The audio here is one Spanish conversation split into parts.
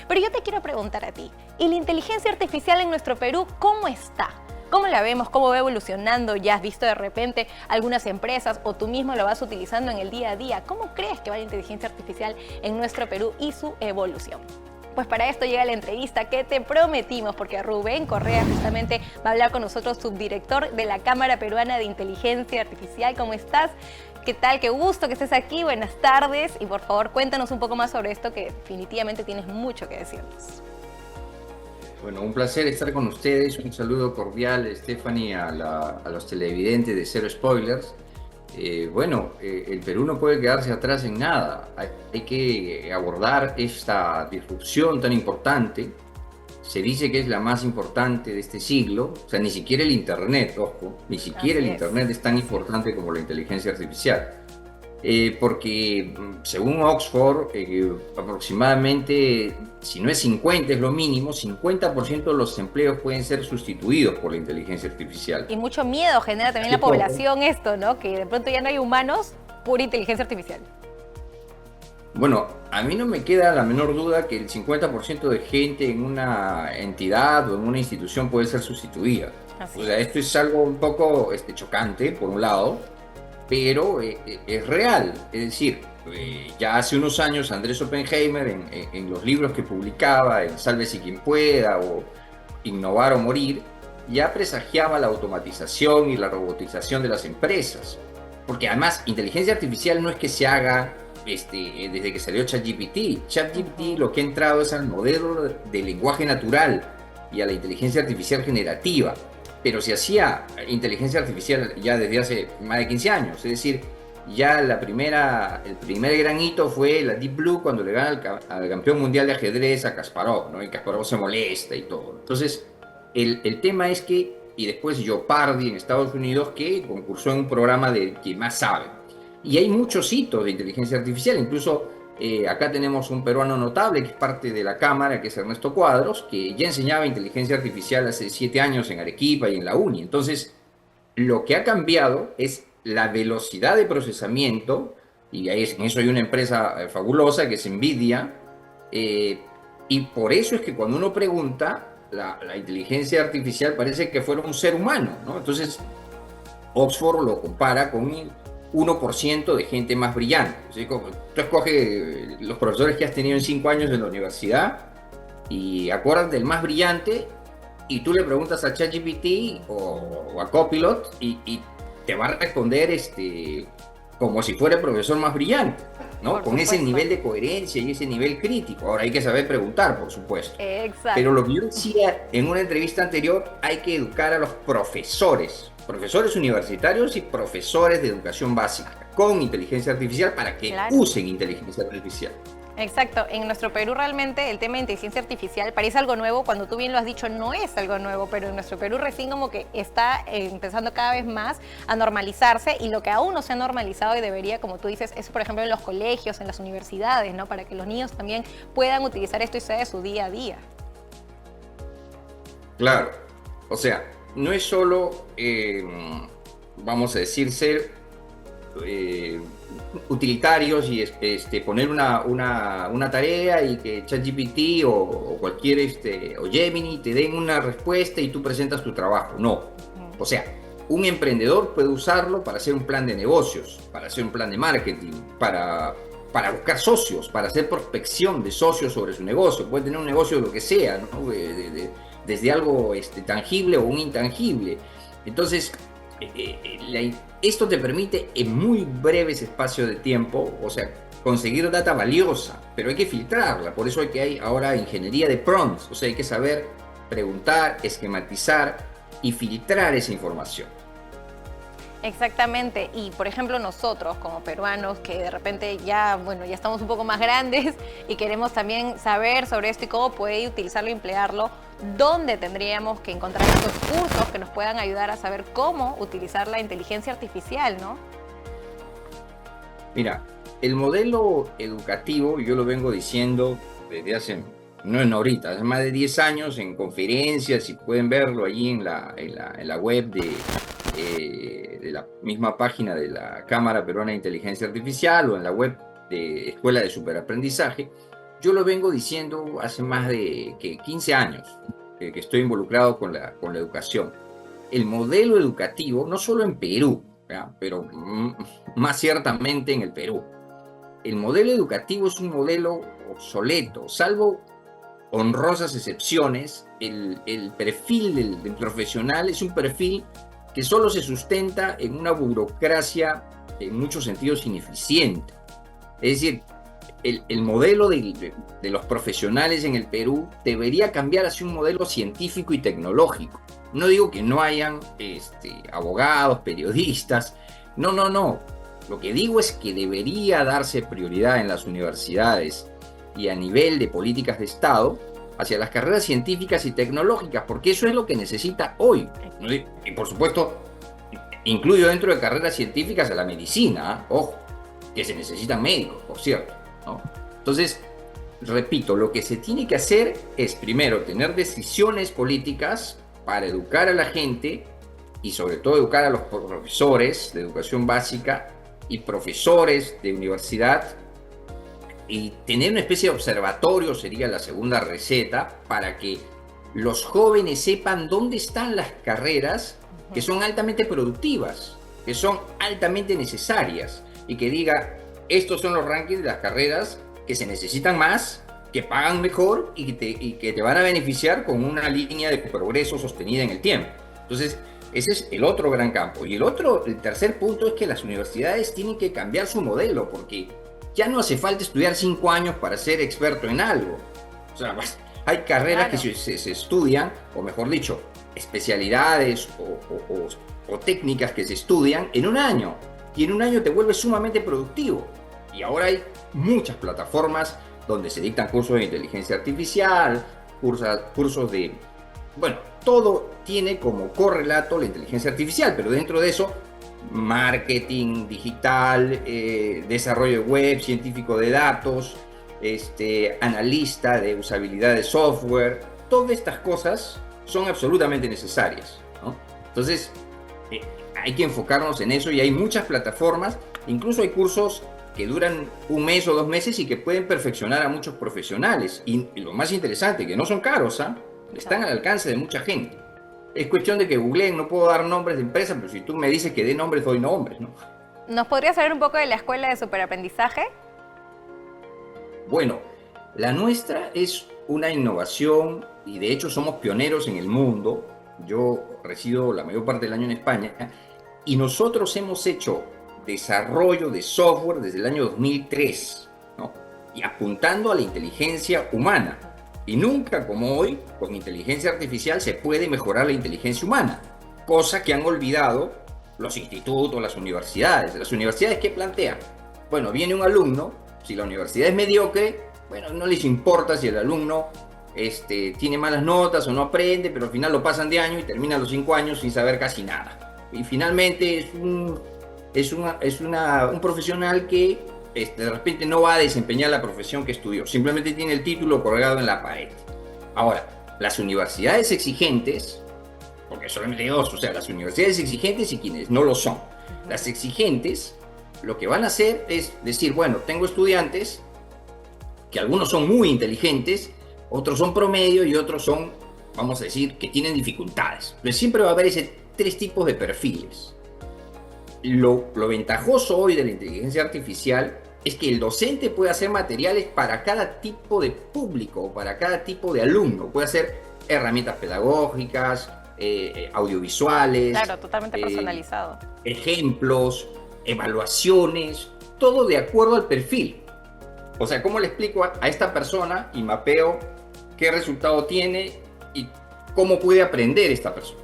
Pero yo te quiero preguntar a ti, ¿y la inteligencia artificial en nuestro Perú cómo está? ¿Cómo la vemos? ¿Cómo va evolucionando? ¿Ya has visto de repente algunas empresas o tú mismo lo vas utilizando en el día a día? ¿Cómo crees que va la inteligencia artificial en nuestro Perú y su evolución? Pues para esto llega la entrevista que te prometimos, porque Rubén Correa justamente va a hablar con nosotros, subdirector de la Cámara Peruana de Inteligencia Artificial. ¿Cómo estás? ¿Qué tal? Qué gusto que estés aquí. Buenas tardes. Y por favor, cuéntanos un poco más sobre esto, que definitivamente tienes mucho que decirnos. Bueno, un placer estar con ustedes. Un saludo cordial, Stephanie, a los televidentes de Cero Spoilers. El Perú no puede quedarse atrás en nada. Hay que abordar esta disrupción tan importante. Se dice que es la más importante de este siglo. O sea, ni siquiera el Internet, ojo, ni siquiera Así el es. Internet es tan importante como la inteligencia artificial. Porque según Oxford, aproximadamente, si no es 50, es lo mínimo, 50% de los empleos pueden ser sustituidos por la inteligencia artificial. Y mucho miedo genera también ¿Qué la cosa? población esto, ¿no? Que de pronto ya no hay humanos, pura inteligencia artificial. Bueno, a mí no me queda la menor duda que el 50% de gente en una entidad o en una institución puede ser sustituida. Así O sea, es. esto es algo un poco chocante, por un lado, pero es real. Es decir, ya hace unos años Andrés Oppenheimer, en los libros que publicaba, en Sálvese quien pueda o Innovar o morir, ya presagiaba la automatización y la robotización de las empresas. Porque además, inteligencia artificial no es que se haga desde que salió ChatGPT. ChatGPT Ujú. lo que ha entrado es al modelo de lenguaje natural y a la inteligencia artificial generativa, pero se hacía inteligencia artificial ya desde hace más de 15 años. Es decir, ya el primer gran hito fue la Deep Blue cuando le gana al campeón mundial de ajedrez a Kasparov, ¿no? Y Kasparov se molesta y todo. Entonces, el tema es que, y después Jeopardy en Estados Unidos, que concursó en un programa de quien más sabe. Y hay muchos hitos de inteligencia artificial, incluso acá tenemos un peruano notable que es parte de la Cámara, que es Ernesto Cuadros, que ya enseñaba inteligencia artificial hace 7 años en Arequipa y en la UNI. Entonces, lo que ha cambiado es la velocidad de procesamiento, y en eso hay una empresa fabulosa que es NVIDIA, eh, y por eso es que cuando uno pregunta, la inteligencia artificial parece que fuera un ser humano, ¿no? Entonces, Oxford lo compara con el 1% de gente más brillante. ¿Sí? Como tú escoges los profesores que has tenido en 5 años en la universidad y acuerdas del más brillante y tú le preguntas a ChatGPT o a Copilot y te va a responder como si fuera el profesor más brillante, ¿no? Por Con ese supuesto. nivel de coherencia y ese nivel crítico. Ahora hay que saber preguntar, por supuesto. Pero Exacto. lo que yo decía en una entrevista anterior, hay que educar a los profesores, profesores universitarios y profesores de educación básica con inteligencia artificial para que Claro. usen inteligencia artificial. Exacto, en nuestro Perú realmente el tema de inteligencia artificial parece algo nuevo, cuando tú bien lo has dicho no es algo nuevo, pero en nuestro Perú recién como que está empezando cada vez más a normalizarse, y lo que aún no se ha normalizado y debería, como tú dices, es por ejemplo en los colegios, en las universidades, ¿no? Para que los niños también puedan utilizar esto y sea de su día a día. Claro, o sea, no es solo, vamos a decir, ser eh, utilitarios y poner una tarea y que ChatGPT o cualquier o Gemini te den una respuesta y tú presentas tu trabajo. No. Ujú. O sea, un emprendedor puede usarlo para hacer un plan de negocios, para hacer un plan de marketing, para buscar socios, para hacer prospección de socios sobre su negocio. Puede tener un negocio de lo que sea, ¿no? Desde algo tangible o un intangible. Entonces, esto te permite en muy breves espacios de tiempo, o sea, conseguir data valiosa, pero hay que filtrarla. Por eso hay ahora ingeniería de prompts, o sea, hay que saber preguntar, esquematizar y filtrar esa información. Exactamente, y por ejemplo nosotros como peruanos que de repente ya, bueno, ya estamos un poco más grandes y queremos también saber sobre esto y cómo puede utilizarlo y emplearlo, ¿dónde tendríamos que encontrar estos cursos que nos puedan ayudar a saber cómo utilizar la inteligencia artificial, ¿no? Mira, el modelo educativo, yo lo vengo diciendo desde hace, no es ahorita, hace más de 10 años en conferencias y pueden verlo allí en la web de la misma página de la Cámara Peruana de Inteligencia Artificial o en la web de Escuela de Superaprendizaje. yo lo vengo diciendo hace más de 15 años que estoy involucrado con la educación. El modelo educativo, no solo en Perú, ¿ya? Pero más ciertamente en el Perú, el modelo educativo es un modelo obsoleto, salvo honrosas excepciones. El perfil del profesional es un perfil que solo se sustenta en una burocracia en muchos sentidos ineficiente. Es decir, el modelo de los profesionales en el Perú debería cambiar hacia un modelo científico y tecnológico. No digo que no hayan abogados, periodistas, no. Lo que digo es que debería darse prioridad en las universidades y a nivel de políticas de Estado hacia las carreras científicas y tecnológicas, porque eso es lo que necesita hoy. Y por supuesto, incluyo dentro de carreras científicas a la medicina, ojo, que se necesitan médicos, por cierto, ¿no? Entonces, repito, lo que se tiene que hacer es, primero, tener decisiones políticas para educar a la gente y sobre todo educar a los profesores de educación básica y profesores de universidad, y tener una especie de observatorio sería la segunda receta para que los jóvenes sepan dónde están las carreras que son altamente productivas, que son altamente necesarias, y que diga, estos son los rankings de las carreras que se necesitan más, que pagan mejor y que te van a beneficiar con una línea de progreso sostenida en el tiempo. Entonces, ese es el otro gran campo. Y el tercer punto es que las universidades tienen que cambiar su modelo, porque ya no hace falta estudiar 5 años para ser experto en algo. O sea, hay carreras que se estudian, o mejor dicho, especialidades o técnicas que se estudian en un año. Y en un año te vuelves sumamente productivo. Y ahora hay muchas plataformas donde se dictan cursos de inteligencia artificial, cursos de... Bueno, todo tiene como correlato la inteligencia artificial, pero dentro de eso, marketing digital, desarrollo web, científico de datos, analista de usabilidad de software, todas estas cosas son absolutamente necesarias, ¿no? Entonces, hay que enfocarnos en eso, y hay muchas plataformas, incluso hay cursos que duran 1 mes o 2 meses y que pueden perfeccionar a muchos profesionales. Y lo más interesante, que no son caros, están al alcance de mucha gente. Es cuestión de que googleen, no puedo dar nombres de empresas, pero si tú me dices que dé nombres, doy nombres, ¿no? ¿Nos podrías hablar un poco de la Escuela de Superaprendizaje? Bueno, la nuestra es una innovación, y de hecho somos pioneros en el mundo. Yo resido la mayor parte del año en España, y nosotros hemos hecho desarrollo de software desde el año 2003, ¿no? Y apuntando a la inteligencia humana. Y nunca como hoy, con inteligencia artificial se puede mejorar la inteligencia humana, cosa que han olvidado los institutos, las universidades. Las universidades, ¿qué plantean? Bueno, viene un alumno, si la universidad es mediocre, bueno, no les importa si el alumno tiene malas notas o no aprende, pero al final lo pasan de año y termina los 5 años sin saber casi nada. Y finalmente es un profesional que de repente no va a desempeñar la profesión que estudió, simplemente tiene el título colgado en la pared. Ahora, las universidades exigentes, porque solamente hay dos, o sea, las universidades exigentes y quienes no lo son. Las exigentes lo que van a hacer es decir, bueno, tengo estudiantes que algunos son muy inteligentes, otros son promedio y otros son, vamos a decir, que tienen dificultades. Pero siempre va a haber 3 tipos de perfiles. Lo ventajoso hoy de la inteligencia artificial es que el docente puede hacer materiales para cada tipo de público, para cada tipo de alumno. Puede hacer herramientas pedagógicas, audiovisuales. Claro, totalmente personalizado. Ejemplos, evaluaciones, todo de acuerdo al perfil. O sea, ¿cómo le explico a esta persona y mapeo qué resultado tiene y cómo puede aprender esta persona?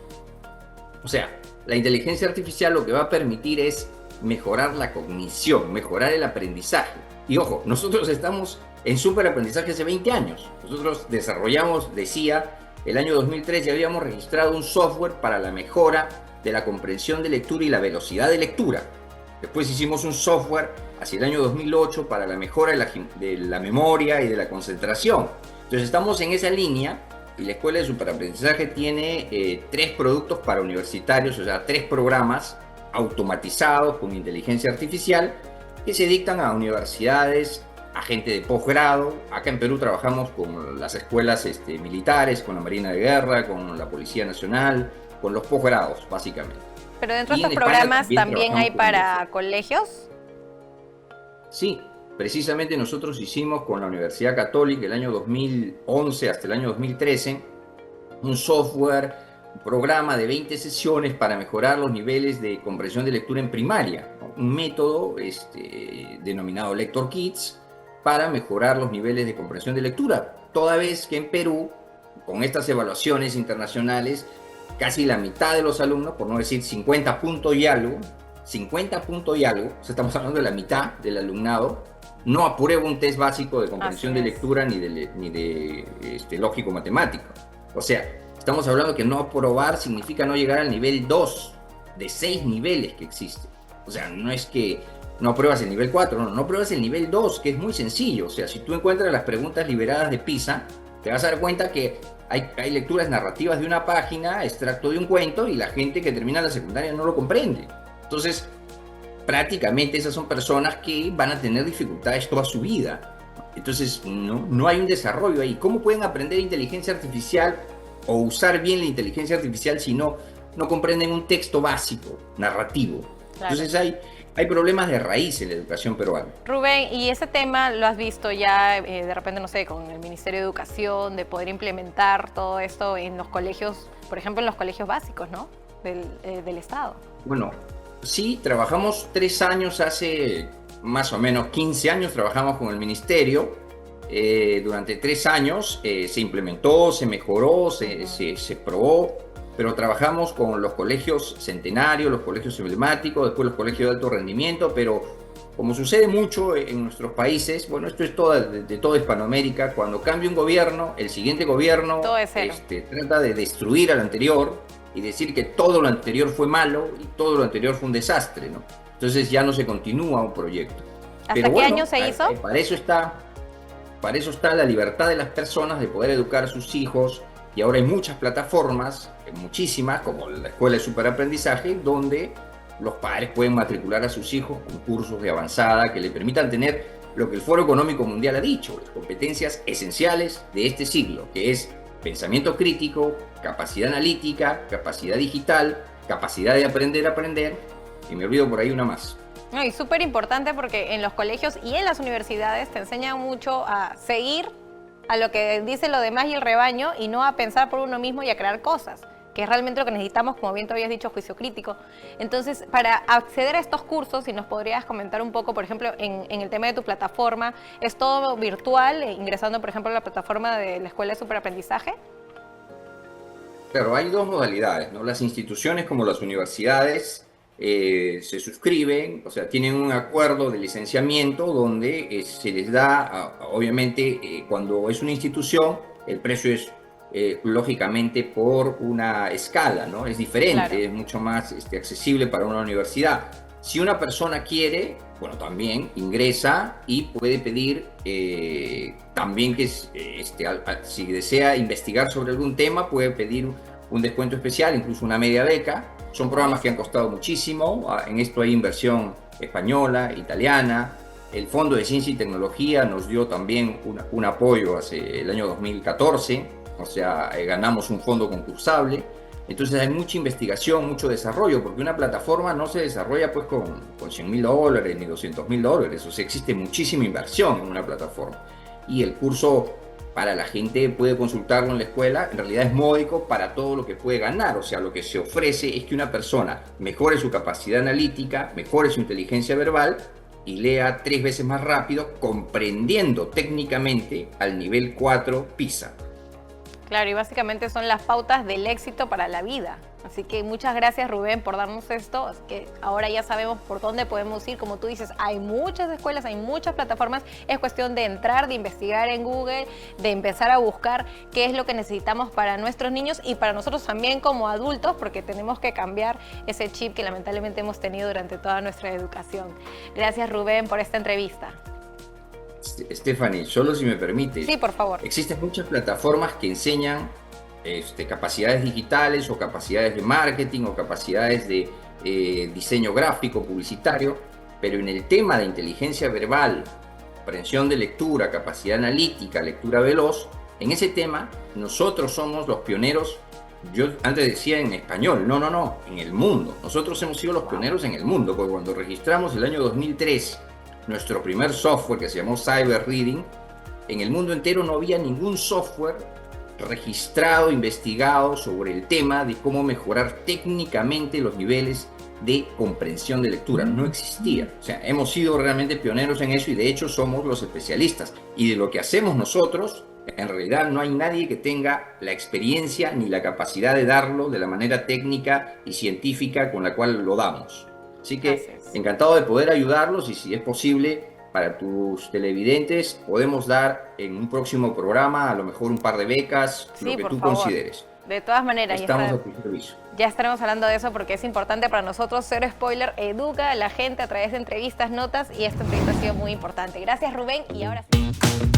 O sea, la inteligencia artificial lo que va a permitir es mejorar la cognición, mejorar el aprendizaje. Y ojo, nosotros estamos en superaprendizaje hace 20 años. Nosotros desarrollamos, decía, el año 2003 ya habíamos registrado un software para la mejora de la comprensión de lectura y la velocidad de lectura. Después hicimos un software hacia el año 2008 para la mejora de la memoria y de la concentración. Entonces estamos en esa línea. Y la Escuela de Superaprendizaje tiene 3 productos para universitarios, o sea, 3 programas automatizados con inteligencia artificial que se dictan a universidades a gente de posgrado. Acá en Perú trabajamos con las escuelas militares, con la Marina de Guerra, con la Policía Nacional, con los posgrados, básicamente. Pero dentro de Y en estos España programas también hay trabajamos con para colegios. Sí, precisamente nosotros hicimos con la Universidad Católica el año 2011 hasta el año 2013 un software, un programa de 20 sesiones para mejorar los niveles de comprensión de lectura en primaria, ¿no? Un método denominado Lector Kits para mejorar los niveles de comprensión de lectura, toda vez que en Perú, con estas evaluaciones internacionales, casi la mitad de los alumnos, por no decir 50 puntos y algo, 50 puntos y algo, o sea, estamos hablando de la mitad del alumnado, no aprueba un test básico de comprensión de lectura ni de lógico-matemático. O sea, estamos hablando que no aprobar significa no llegar al nivel 2 de 6 niveles que existen. O sea, no es que no apruebas el nivel 4, no apruebas el nivel 2, que es muy sencillo. O sea, si tú encuentras las preguntas liberadas de PISA, te vas a dar cuenta que hay lecturas narrativas de una página, extracto de un cuento, y la gente que termina la secundaria no lo comprende. Entonces, prácticamente esas son personas que van a tener dificultades toda su vida. Entonces, no hay un desarrollo ahí. ¿Cómo pueden aprender inteligencia artificial o usar bien la inteligencia artificial si no comprenden un texto básico, narrativo? Claro. Entonces hay problemas de raíz en la educación peruana. Rubén, ¿y ese tema lo has visto ya de repente, no sé, con el Ministerio de Educación, de poder implementar todo esto en los colegios, por ejemplo, en los colegios básicos, ¿no? Del Estado? Bueno, sí, trabajamos 3 años, hace más o menos 15 años trabajamos con el Ministerio. Durante 3 años se implementó, se mejoró, se probó, pero trabajamos con los colegios centenarios, los colegios emblemáticos, después los colegios de alto rendimiento, pero como sucede mucho en nuestros países, bueno, esto es de toda Hispanoamérica, cuando cambia un gobierno, el siguiente gobierno trata de destruir al anterior y decir que todo lo anterior fue malo y todo lo anterior fue un desastre, ¿no? Entonces ya no se continúa un proyecto. ¿Hasta qué año se hizo? Para eso está la libertad de las personas de poder educar a sus hijos, y ahora hay muchas plataformas, muchísimas, como la Escuela de Superaprendizaje, donde los padres pueden matricular a sus hijos con cursos de avanzada que le permitan tener lo que el Foro Económico Mundial ha dicho, las competencias esenciales de este siglo, que es pensamiento crítico, capacidad analítica, capacidad digital, capacidad de aprender a aprender, y me olvido por ahí una más. No, y súper importante porque en los colegios y en las universidades te enseñan mucho a seguir a lo que dice lo demás y el rebaño, y no a pensar por uno mismo y a crear cosas, que es realmente lo que necesitamos, como bien tú habías dicho, juicio crítico. Entonces, para acceder a estos cursos, si nos podrías comentar un poco, por ejemplo, en el tema de tu plataforma, ¿es todo virtual, ingresando, por ejemplo, a la plataforma de la Escuela de Superaprendizaje? Claro, hay 2 modalidades, ¿no? Las instituciones como las universidades se suscriben, o sea, tienen un acuerdo de licenciamiento donde se les da, obviamente, cuando es una institución, el precio es lógicamente por una escala, ¿no? Es diferente, claro. Es mucho más accesible para una universidad. Si una persona quiere, bueno, también ingresa y puede pedir también que si desea investigar sobre algún tema, puede pedir un descuento especial, incluso una media beca. Son programas que han costado muchísimo. En esto hay inversión española, italiana. El Fondo de Ciencia y Tecnología nos dio también un apoyo hace el año 2014. O sea, ganamos un fondo concursable. Entonces hay mucha investigación, mucho desarrollo, porque una plataforma no se desarrolla pues con $100.000 ni $200.000. O sea, existe muchísima inversión en una plataforma. Y el curso, para la gente puede consultarlo en la escuela, en realidad es módico para todo lo que puede ganar. O sea, lo que se ofrece es que una persona mejore su capacidad analítica, mejore su inteligencia verbal y lea 3 veces más rápido, comprendiendo técnicamente al nivel 4 PISA. Claro, y básicamente son las pautas del éxito para la vida. Así que muchas gracias, Rubén, por darnos esto. Así que ahora ya sabemos por dónde podemos ir. Como tú dices, hay muchas escuelas, hay muchas plataformas. Es cuestión de entrar, de investigar en Google, de empezar a buscar qué es lo que necesitamos para nuestros niños y para nosotros también como adultos, porque tenemos que cambiar ese chip que lamentablemente hemos tenido durante toda nuestra educación. Gracias, Rubén, por esta entrevista. Stephanie, solo si me permite. Sí, por favor. Existen muchas plataformas que enseñan capacidades digitales o capacidades de marketing o capacidades de diseño gráfico, publicitario, pero en el tema de inteligencia verbal, comprensión de lectura, capacidad analítica, lectura veloz, en ese tema nosotros somos los pioneros. Yo antes decía en español, no, en el mundo. Nosotros hemos sido los pioneros en el mundo, porque cuando registramos el año 2003 nuestro primer software que se llamó Cyber Reading, en el mundo entero no había ningún software registrado, investigado sobre el tema de cómo mejorar técnicamente los niveles de comprensión de lectura. No existía. O sea, hemos sido realmente pioneros en eso y de hecho somos los especialistas. Y de lo que hacemos nosotros, en realidad no hay nadie que tenga la experiencia ni la capacidad de darlo de la manera técnica y científica con la cual lo damos. Así que encantado de poder ayudarlos y si es posible para tus televidentes podemos dar en un próximo programa a lo mejor un par de becas, Sí, lo que por tú favor. consideres. De todas maneras, Estamos a tu servicio. ya estaremos hablando de eso porque es importante para nosotros. Cero Spoiler educa a la gente a través de entrevistas, notas y esta entrevista ha sido muy importante. Gracias, Rubén, y ahora sí.